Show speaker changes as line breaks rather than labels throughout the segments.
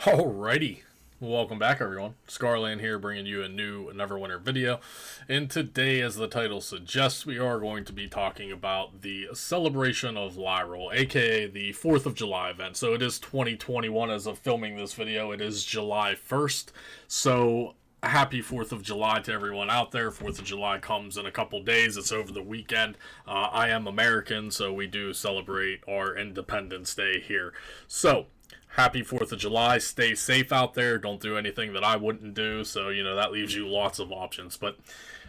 Alrighty, welcome back everyone. Scarland here bringing you a new Neverwinter video. And today, as the title suggests, we are going to be talking about the celebration of Llira, aka the 4th of July event. So it is 2021 as of filming this video. It is July 1st. So happy 4th of July to everyone out there. 4th of July comes in a couple days. It's over the weekend. I am American, so we do celebrate our Independence Day here. So happy 4th of July. Stay safe out there. Don't do anything that I wouldn't do. So, that leaves you lots of options. But,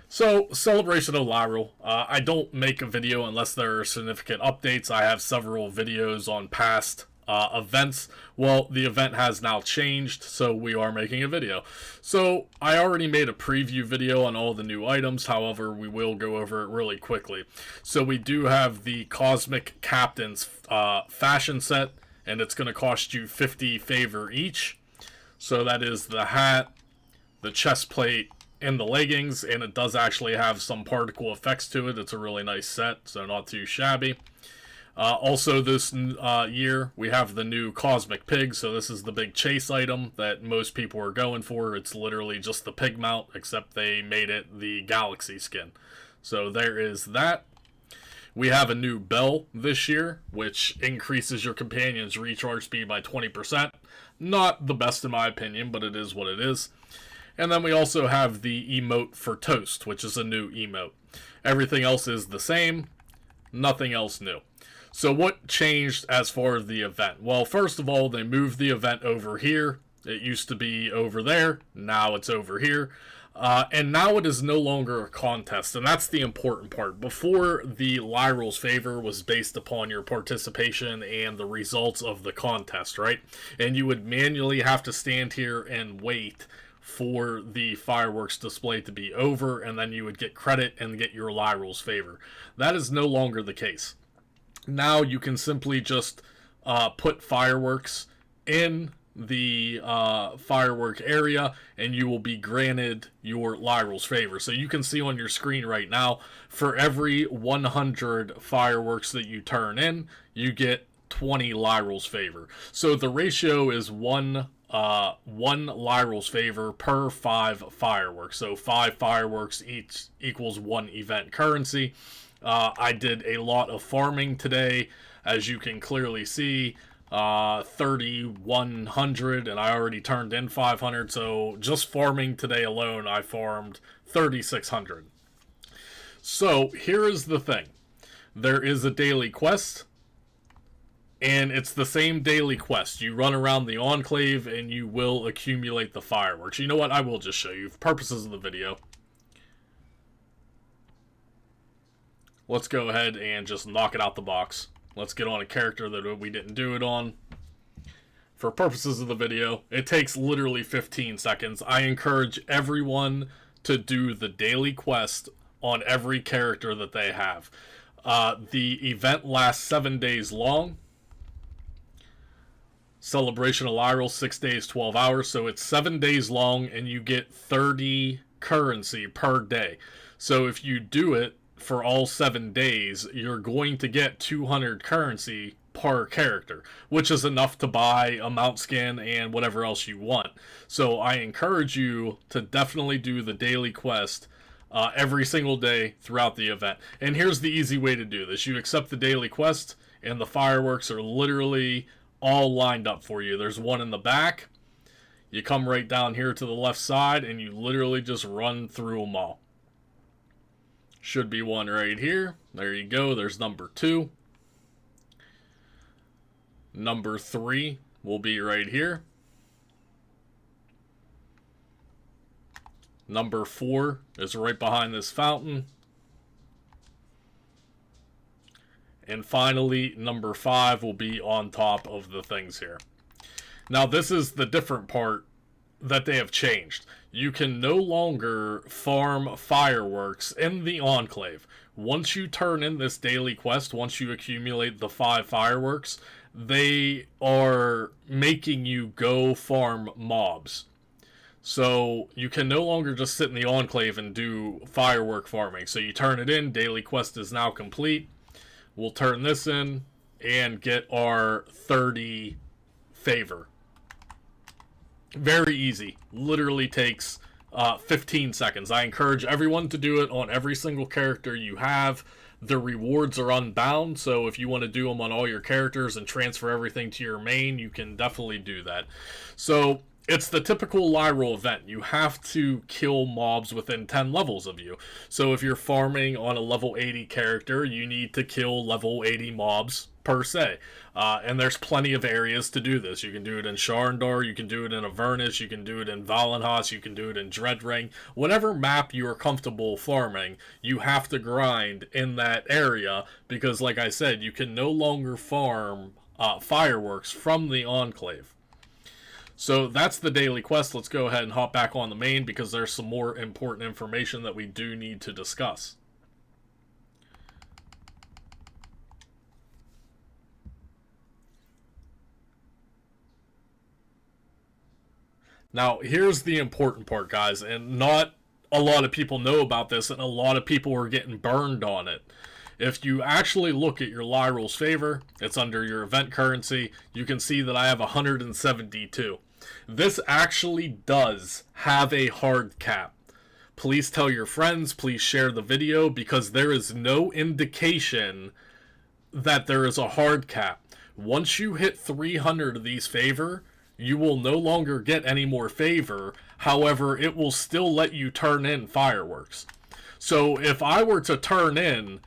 so, celebration of Llira. I don't make a video unless there are significant updates. I have several videos on past events. Well, the event has now changed, so we are making a video. So, I already made a preview video on all the new items. However, we will go over it really quickly. So, we do have the Cosmic Captain's fashion set, and it's going to cost you 50 favor each. So that is the hat, the chest plate, and the leggings, and it does actually have some particle effects to it. It's a really nice set, so not too shabby. Also this year, we have the new Cosmic Pig, so this is the big chase item that most people are going for. It's literally just the pig mount, except they made it the Galaxy skin. So there is that. We have a new bell this year, which increases your companion's recharge speed by 20%. Not the best in my opinion, but it is what it is. And then we also have the emote for Toast, which is a new emote. Everything else is the same, nothing else new. So what changed as far as the event? Well, first of all, they moved the event over here. It used to be over there, now it's over here. And now it is no longer a contest, and that's the important part. Before, the Llira's favor was based upon your participation and the results of the contest, right? And you would manually have to stand here and wait for the fireworks display to be over, and then you would get credit and get your Llira's favor. That is no longer the case. Now you can simply just put fireworks in the firework area, and you will be granted your Llira's favor. So you can see on your screen right now, for every 100 fireworks that you turn in, you get 20 Llira's favor. So the ratio is one Llira's favor per 5 fireworks. So 5 fireworks each equals 1 event currency. I did a lot of farming today, as you can clearly see. 3,100, and I already turned in 500, so just farming today alone, I farmed 3,600. So, here is the thing. There is a daily quest, and it's the same daily quest. You run around the Enclave, and you will accumulate the fireworks. You know what? I will just show you, for purposes of the video. Let's go ahead and just knock it out the box. Let's get on a character that we didn't do it on. For purposes of the video, it takes literally 15 seconds. I encourage everyone to do the daily quest on every character that they have. The event lasts 7 days long. Celebration of Llira, 6 days, 12 hours. So it's 7 days long, and you get 30 currency per day. So if you do it for all 7 days, you're going to get 200 currency per character, which is enough to buy a mount skin and whatever else you want. So I encourage you to definitely do the daily quest every single day throughout the event. And here's the easy way to do this. You accept the daily quest, and the fireworks are literally all lined up for you. There's one in the back. You come right down here to the left side, and you literally just run through them all. Should be one right here. There you go. There's number 2. Number 3 will be right here. Number 4 is right behind this fountain. And finally, number 5 will be on top of the things here. Now, this is the different part that they have changed. You can no longer farm fireworks in the Enclave. Once you turn in this daily quest, once you accumulate the 5 fireworks, they are making you go farm mobs. So you can no longer just sit in the Enclave and do firework farming. So you turn it in, daily quest is now complete. We'll turn this in and get our 30 favor. Very easy. Literally takes 15 seconds. I encourage everyone to do it on every single character you have. The rewards are unbound, so if you want to do them on all your characters and transfer everything to your main, you can definitely do that. So it's the typical Llira event. You have to kill mobs within 10 levels of you. So if you're farming on a level 80 character, you need to kill level 80 mobs per se. And there's plenty of areas to do this. You can do it in Sharndar, you can do it in Avernus, you can do it in Valenhas, you can do it in Dreadring. Whatever map you are comfortable farming, you have to grind in that area because, like I said, you can no longer farm fireworks from the Enclave. So that's the daily quest. Let's go ahead and hop back on the main because there's some more important information that we do need to discuss. Now, here's the important part, guys, and not a lot of people know about this, and a lot of people are getting burned on it. If you actually look at your Lyra's favor, it's under your event currency, you can see that I have 172. This actually does have a hard cap. Please tell your friends, please share the video, because there is no indication that there is a hard cap. Once you hit 300 of these favor, you will no longer get any more favor. However, it will still let you turn in fireworks. So if I were to turn in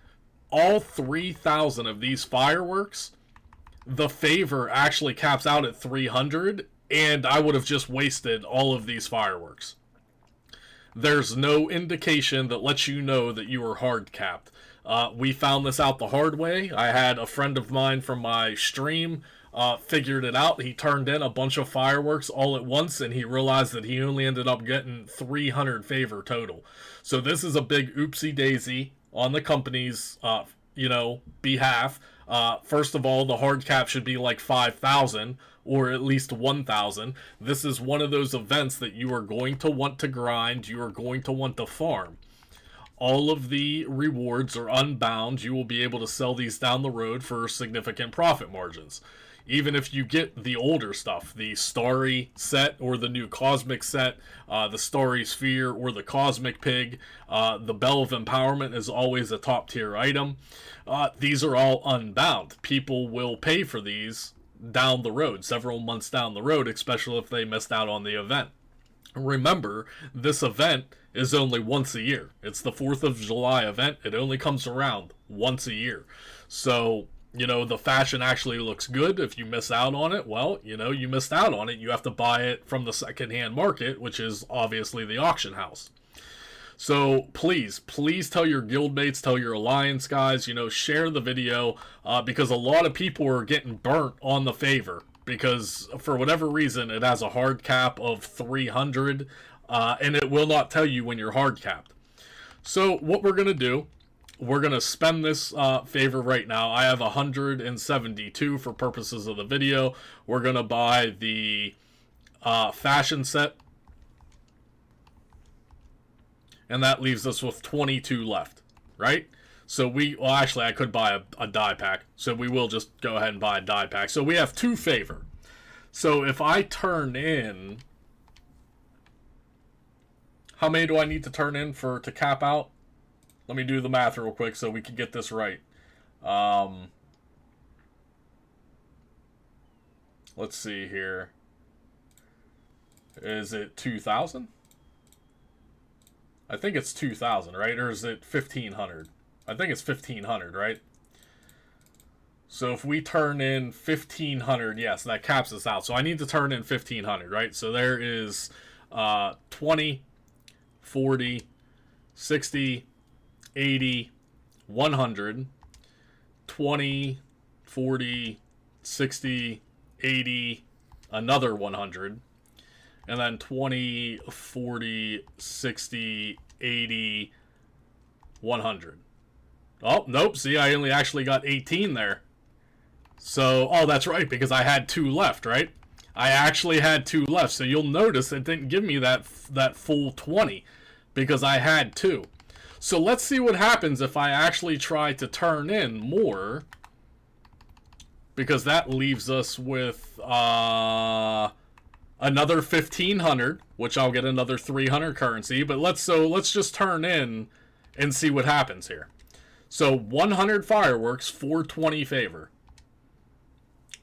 all 3,000 of these fireworks, the favor actually caps out at 300, and I would have just wasted all of these fireworks. There's no indication that lets you know that you are hard capped. We found this out the hard way. I had a friend of mine from my stream figured it out. He turned in a bunch of fireworks all at once, and he realized that he only ended up getting 300 favor total. So this is a big oopsie daisy on the company's, behalf. First of all, the hard cap should be like 5,000 or at least 1,000. This is one of those events that you are going to want to grind. You are going to want to farm. All of the rewards are unbound. You will be able to sell these down the road for significant profit margins. Even if you get the older stuff, the Starry set or the new Cosmic set, the Starry Sphere or the Cosmic Pig, the Bell of Empowerment is always a top tier item. These are all unbound. People will pay for these down the road, several months down the road, especially if they missed out on the event. Remember, this event is only once a year. It's the 4th of July event. It only comes around once a year. So, the fashion actually looks good. If you miss out on it, well, you missed out on it. You have to buy it from the secondhand market, which is obviously the auction house. So please tell your guildmates, tell your alliance guys, share the video, because a lot of people are getting burnt on the favor. Because for whatever reason, it has a hard cap of 300, and it will not tell you when you're hard capped. So what we're going to do, we're going to spend this favor right now. I have 172 for purposes of the video. We're going to buy the fashion set. And that leaves us with 22 left, right? So actually I could buy a die pack. So we will just go ahead and buy a die pack. So we have 2 favor. So if I turn in, how many do I need to turn in to cap out? Let me do the math real quick so we can get this right. Let's see here. Is it 2,000? I think it's 2,000, right? Or is it 1,500? I think it's 1,500, right? So if we turn in 1,500, yes, that caps us out. So I need to turn in 1,500, right? So there is 20, 40, 60, 80, 100, 20, 40, 60, 80, another 100. And then 20, 40, 60, 80, 100. Oh, nope. See, I only actually got 18 there. So, that's right, because I had 2 left, right? I actually had 2 left. So you'll notice it didn't give me that full 20 because I had 2. So let's see what happens if I actually try to turn in more. Because that leaves us with... another 1,500, which I'll get another 300 currency. But let's just turn in and see what happens here. So 100 fireworks, 420 favor.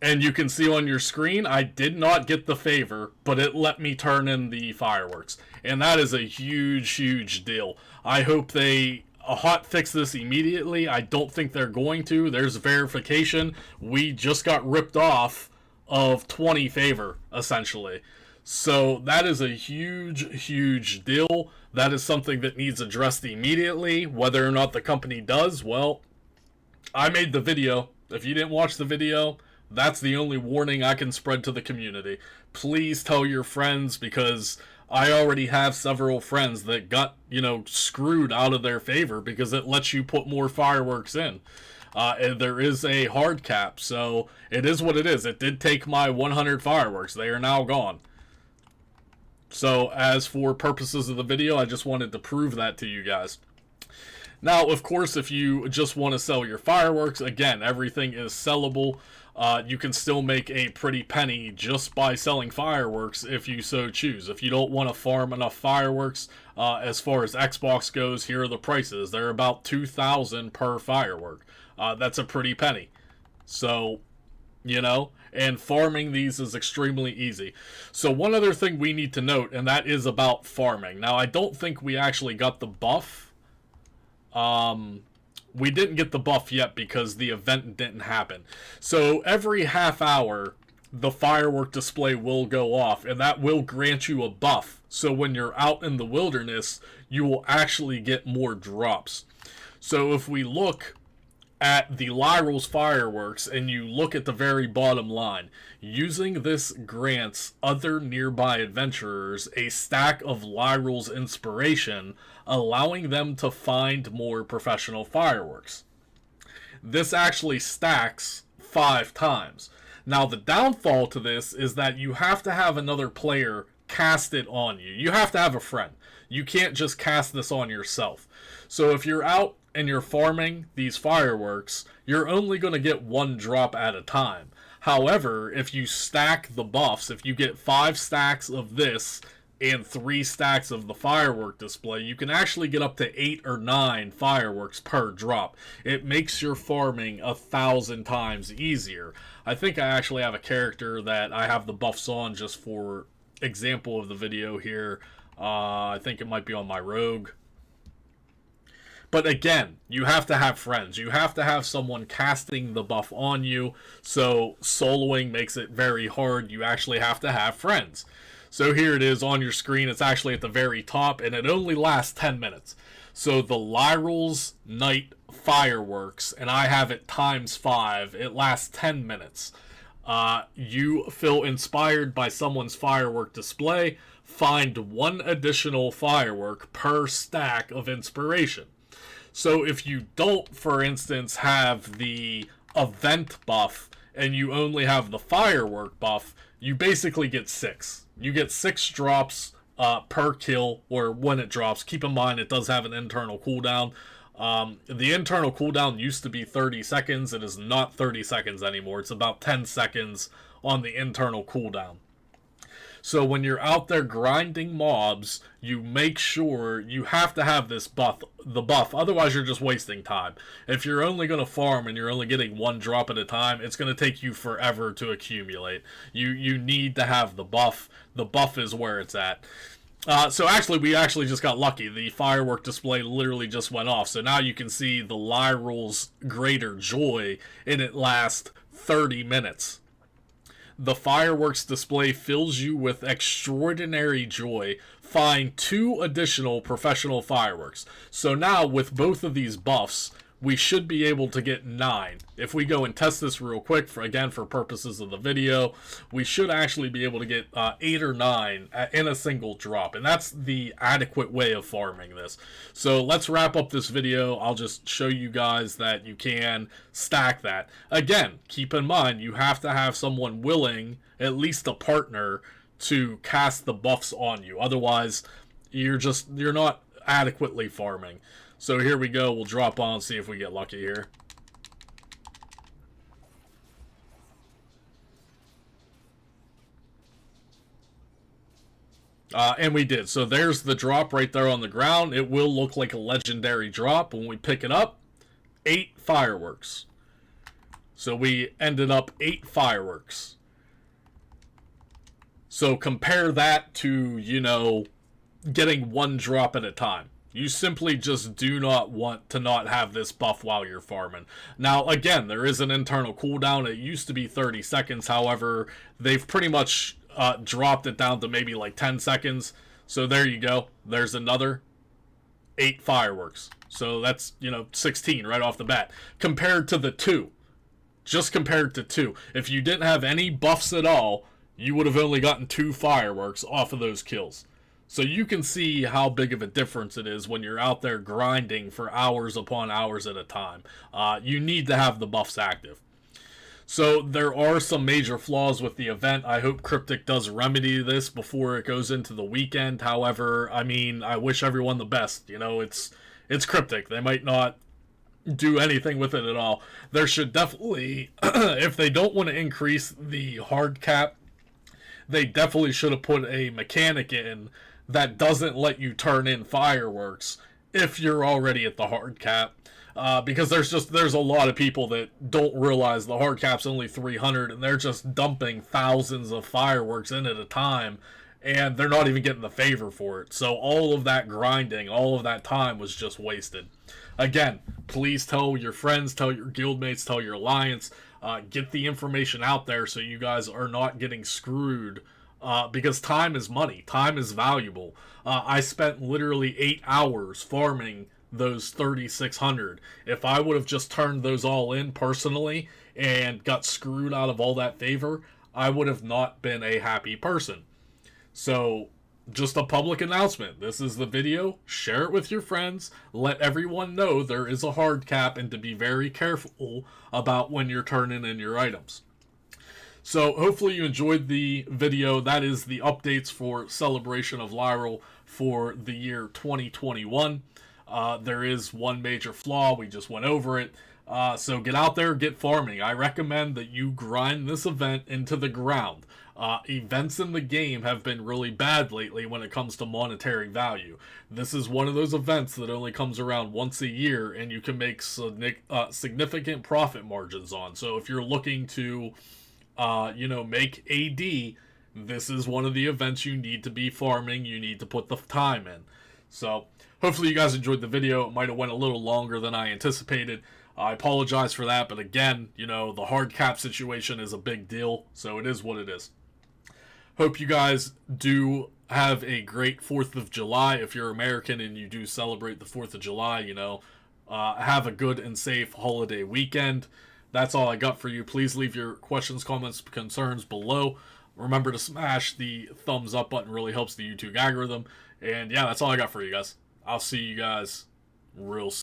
And you can see on your screen, I did not get the favor, but it let me turn in the fireworks. And that is a huge, huge deal. I hope they hot fix this immediately. I don't think they're going to. There's verification. We just got ripped off of 20 favor, essentially. So that is a huge, huge deal. That is something that needs addressed immediately. Whether or not the company does, well, I made the video. If you didn't watch the video, that's the only warning I can spread to the community. Please tell your friends, because I already have several friends that got, screwed out of their favor because it lets you put more fireworks in. And there is a hard cap, so it is what it is. It did take my 100 fireworks. They are now gone. So, as for purposes of the video, I just wanted to prove that to you guys. Now, of course, if you just want to sell your fireworks, again, everything is sellable. You can still make a pretty penny just by selling fireworks if you so choose. If you don't want to farm enough fireworks, as far as Xbox goes, here are the prices. They're about 2,000 per firework. That's a pretty penny. So, and farming these is extremely easy. So one other thing we need to note, and that is about farming. Now, I don't think we actually got the buff. We didn't get the buff yet because the event didn't happen. So every half hour, the firework display will go off, and that will grant you a buff. So when you're out in the wilderness, you will actually get more drops. So if we look at the Llira's fireworks, and you look at the very bottom line, using this grants other nearby adventurers a stack of Llira's inspiration, allowing them to find more professional fireworks. This actually stacks 5 times. Now, the downfall to this is that you have to have another player cast it on you. You have to have a friend. You can't just cast this on yourself. So if you're out and you're farming these fireworks, you're only going to get 1 drop at a time. However, if you stack the buffs, if you get 5 stacks of this and 3 stacks of the firework display, you can actually get up to 8 or 9 fireworks per drop. It makes your farming 1,000 times easier. I think I actually have a character that I have the buffs on just for example of the video here. I think it might be on my rogue. But again, you have to have friends. You have to have someone casting the buff on you. So soloing makes it very hard. You actually have to have friends. So here it is on your screen. It's actually at the very top, and it only lasts 10 minutes. So the Llira's Night Fireworks, and I have it times 5. It lasts 10 minutes. You feel inspired by someone's firework display. Find 1 additional firework per stack of inspiration. So if you don't, for instance, have the event buff and you only have the firework buff, you basically get 6. You get 6 drops per kill, or when it drops. Keep in mind, it does have an internal cooldown. The internal cooldown used to be 30 seconds. It is not 30 seconds anymore. It's about 10 seconds on the internal cooldown. So when you're out there grinding mobs, you make sure you have to have this buff, the buff. Otherwise, you're just wasting time. If you're only going to farm and you're only getting 1 drop at a time, it's going to take you forever to accumulate. You need to have the buff. The buff is where it's at. So actually, we actually just got lucky. The firework display literally just went off. So now you can see the Llira's Greater Joy, and it lasts 30 minutes. The fireworks display fills you with extraordinary joy. Find 2 additional professional fireworks. So now, with both of these buffs, we should be able to get 9. If we go and test this real quick, for purposes of the video, we should actually be able to get 8 or 9 in a single drop. And that's the adequate way of farming this. So let's wrap up this video. I'll just show you guys that you can stack that. Again, keep in mind, you have to have someone willing, at least a partner, to cast the buffs on you. Otherwise, you're not adequately farming. So here we go. We'll drop on, see if we get lucky here. And we did. So there's the drop right there on the ground. It will look like a legendary drop. When we pick it up, 8 fireworks. So we ended up 8 fireworks. So compare that to, you know, getting 1 drop at a time. You simply just do not want to not have this buff while you're farming. Now, again, there is an internal cooldown. It used to be 30 seconds. However, they've pretty much dropped it down to maybe like 10 seconds. So there you go. There's another 8 fireworks. So that's, you know, 16 right off the bat. Compared to the 2. Just compared to 2. If you didn't have any buffs at all, you would have only gotten 2 fireworks off of those kills. So you can see how big of a difference it is when you're out there grinding for hours upon hours at a time. You need to have the buffs active. So there are some major flaws with the event. I hope Cryptic does remedy this before it goes into the weekend. However, I mean, I wish everyone the best. You know, it's Cryptic. They might not do anything with it at all. There should definitely, if they don't want to increase the hard cap, they definitely should have put a mechanic in that doesn't let you turn in fireworks if you're already at the hard cap. Because there's a lot of people that don't realize the hard cap's only 300 and they're just dumping thousands of fireworks in at a time and they're not even getting the favor for it. So all of that grinding, all of that time was just wasted. Again, please tell your friends, tell your guildmates, tell your alliance, get the information out there so you guys are not getting screwed. Because time is money. Time is valuable. I spent literally 8 hours farming those 3,600. If I would have just turned those all in personally and got screwed out of all that favor, I would have not been a happy person. So, just a public announcement. This is the video. Share it with your friends. Let everyone know there is a hard cap and to be very careful about when you're turning in your items. So hopefully you enjoyed the video. That is the updates for Celebration of Llira for the year 2021. There is one major flaw. We just went over it. So get out there, get farming. I recommend that you grind this event into the ground. Events in the game have been really bad lately when it comes to monetary value. This is one of those events that only comes around once a year and you can make significant profit margins on. So if you're looking to make AD, this is one of the events you need to be farming. You need to put the time in. So hopefully you guys enjoyed the video. It might have went a little longer than I anticipated. I apologize for that, but again, you know, the hard cap situation is a big deal, so it is what it is. Hope you guys do have a great 4th of July. If you're American and you do celebrate the 4th of July, you know, have a good and safe holiday weekend. That's all I got for you. Please leave your questions, comments, concerns below. Remember to smash the thumbs up button. Really helps the YouTube algorithm. And yeah, that's all I got for you guys. I'll see you guys real soon.